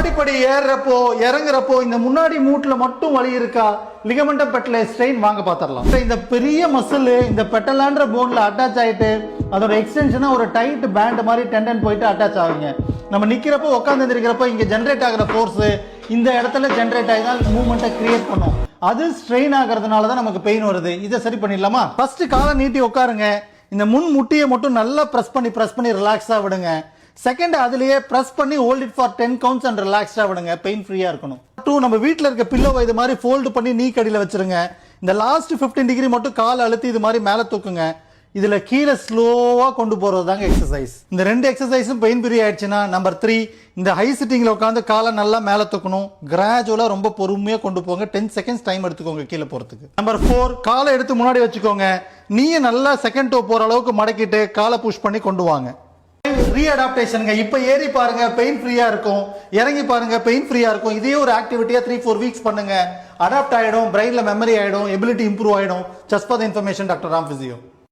மாடிப்படி ஏறப்போ இறங்குறப்போ இந்த முன்னாடி மூட்டுல மட்டும் வலி இருக்கா, லிகமெண்டம் பெட்டலை ஸ்ட்ரெயின் வாங்க பாத்திரலாம். இந்த பெரிய மசில் இந்த பெட்டலான்ற போன்ல அட்டாச் ஆயிட்டு அதோட எக்ஸ்டென்ஷனா ஒரு டைட் பேண்ட் மாதிரி டெண்டன் போயிட்டு அட்டாச் ஆகுங்க. நம்ம நிக்கிறப்போ உட்காந்து இருக்கிறப்ப இங்க ஜென்ரேட் ஆகிற ஃபோர்ஸ் இந்த இடத்துல ஜென்ரேட் ஆகி தான் மூவ்மெண்ட்டை கிரியேட் பண்ணும். அது ஸ்ட்ரெயின் ஆகிறதுனால தான் நமக்கு பெயின் வருது. இதை சரி பண்ணிடலாமா? ஃபர்ஸ்ட் காலை நீட்டி உட்காருங்க. இந்த முன் முட்டியை மட்டும் நல்லா பிரஸ் பண்ணி ரிலாக்ஸா விடுங்க. செகண்ட் அதுலயே பிரஸ் பண்ணி hold it for 10 counts and ரிலாக்ஸ்டா விடுங்க. பெயின் ஃப்ரீயா இருக்கணும். 2 நம்ம வீட்ல இருக்க பில்லோவை இது மாதிரி ஃபோல்ட் பண்ணி நீ கடியில வச்சிருங்க. இந்த லாஸ்ட் 15 டிகிரி மட்டும் கால் அழுத்தி இது மாதிரி மேல தூக்குங்க. இதுல கீழே ஸ்லோவா கொண்டு போறது தாங்க எக்ஸசைஸ். இந்த 2 எக்ஸசைஸும் பெயின் ஃப்ரீ ஆயிடுச்சுன்னா நம்பர் 3 இந்த ஹை சிட்டிங்ல உட்காந்து காலை நல்லா மேல தூக்கணும். கிராஜுவலா ரொம்ப பொறுமையா கொண்டு போங்க. 10 செகண்ட்ஸ் டைம் எடுத்துக்கோங்க கீழே போறதுக்கு. நம்பர் 4 காலை எடுத்து முன்னாடி வச்சுக்கோங்க. நீயே நல்லா செகண்ட் டோ போற அளவுக்கு மடக்கிட்டு காலை புஷ் பண்ணி கொண்டு வாங்க. ரீஅடாப்டேஷனுங்க. இப்ப ஏறி பாருங்க பெயின் ஃப்ரீயா இருக்கும், இறங்கி பாருங்க பெயின் ஃப்ரீயா இருக்கும். இதே ஒரு ஆக்டிவிட்டியா 3-4 வீக்ஸ் பண்ணுங்க. அடாப்ட் ஆயிடும், பிரெயின்ல மெமரி ஆயிடும், எபிலிட்டி இம்ப்ரூவ் ஆயிடும். Just for the information doctor Ram physio.